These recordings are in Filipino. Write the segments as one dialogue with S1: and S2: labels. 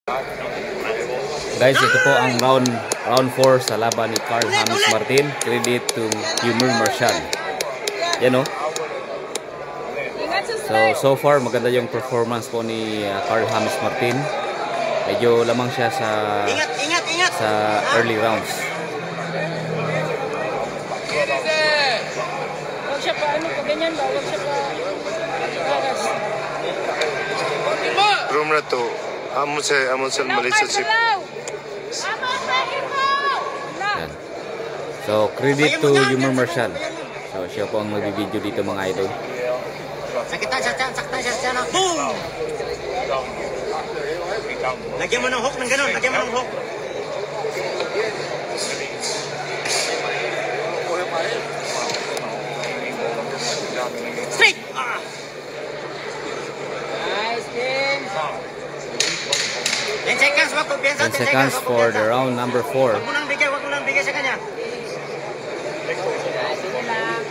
S1: Guys, ito po ang round 4 sa laban ni Carl James Martin. Credit to Ymer Marshall. Yan o. So far maganda yung performance po ni Carl James Martin. Medyo lamang siya sa early rounds.
S2: Huwag siya pa ano pa ganyan ba? Huwag siya pa
S3: room na to. Amon sa malisod si.
S1: Yan. So credit to Ymer Marshall. So siya po ang magbibideo dito mga idol.
S4: Sakitan siya dyan, saktan siya dyan. Boom! Lagyan mo ng hook ng ganun, lagyan mo ng hook. Straight! Ah!
S2: nice game.
S4: 10 seconds, wag ko piensa.
S1: 10 seconds for the round number 4.
S4: Wag mo nang bigay sa kanya.
S2: Sige lang.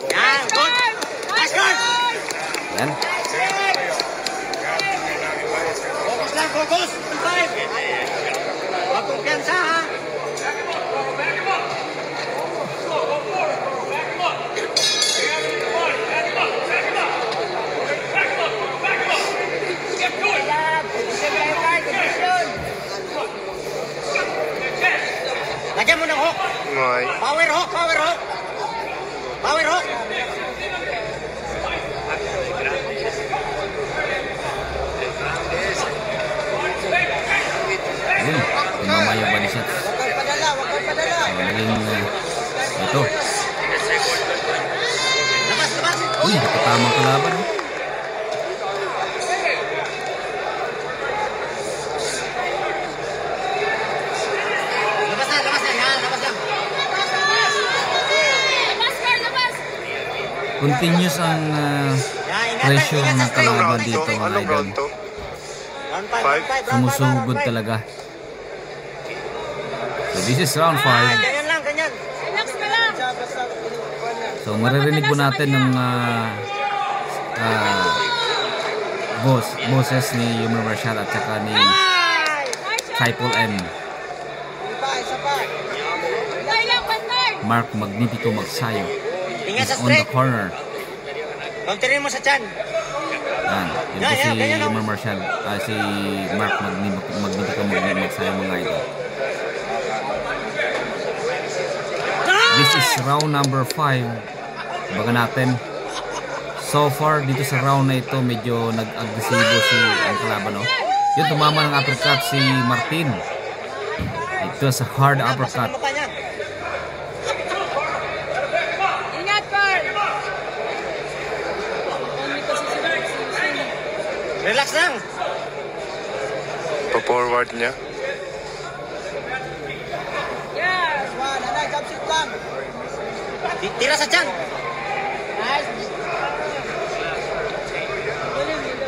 S4: Yan, good! Nice good!
S1: Yan.
S4: Focus lang, focus! 5! Wag kong piensa, ha? Lagyan mo ng hook!
S3: Ngay.
S4: Power hook! Power hook! Power hook!
S1: Yun. Tumamayo ba ni shots? So naging ito.
S4: Labas, labas!
S1: Uy, nakatamang kalaban.
S4: Labas na! Labas na! Yan, labas lang!
S1: Continuous ang pressure ng kalaban dito mga
S3: Anong
S1: idol.
S3: round to?
S4: 1-5, 1-5,
S1: Sumusugod talaga. So this is round 5.
S4: Ganyan lang, ganyan.
S2: Relax ka lang.
S1: So maririnig po natin ng boses ni Ymer Marshall at saka ni Triple M. Mark Magnifico Magsayo
S4: Tingnan
S1: is
S4: sa
S1: on the
S4: straight.
S1: corner.
S4: Counterin mo sa chan.
S1: Yan, yun po si Ymer Marshall, si Mark Magnifico Magsayo mga idol. This is round number 5. Baga natin. So far dito sa round na ito medyo nag-agresibo si ang kalaban, no? Yun, tumama ng uppercut si Martin. Ito sa hard uppercut.
S2: Ingat, Carl.
S4: Relax lang.
S3: Pa-forward niya.
S2: Yeah.
S4: Tira sa chan.
S2: Nice.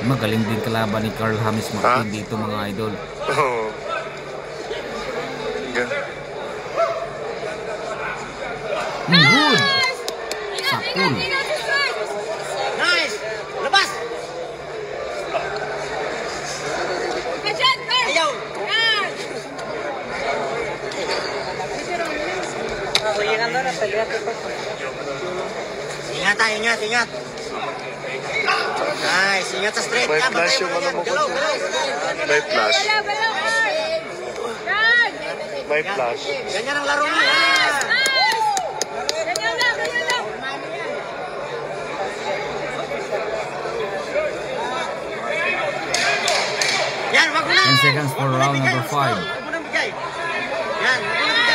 S1: Magaling din kalaban ni Carl James Martin dito mga idol.
S3: Oh.
S1: Good! Sakul.
S4: Nice. Labas.
S2: Kachan, Carl.
S4: Ayaw.
S2: Yan.
S4: Ingat tayo, ingat, ingat. Nice, ingat sa straight.
S3: May
S4: Ka,
S3: flash
S4: bantay
S3: yung
S4: mo
S3: ano
S4: yan.
S3: mo.
S4: Galaw, galaw.
S3: May flash.
S2: Bala, Carl. Yan.
S3: May flash.
S4: Ganyan ang laro niya.
S2: Nice. Ganyan lang, ganyan lang.
S4: Yan, wag mo na.
S1: 10 seconds for round number 5.
S4: Wag mo nang bigay. Yan, wag mo nang bigay.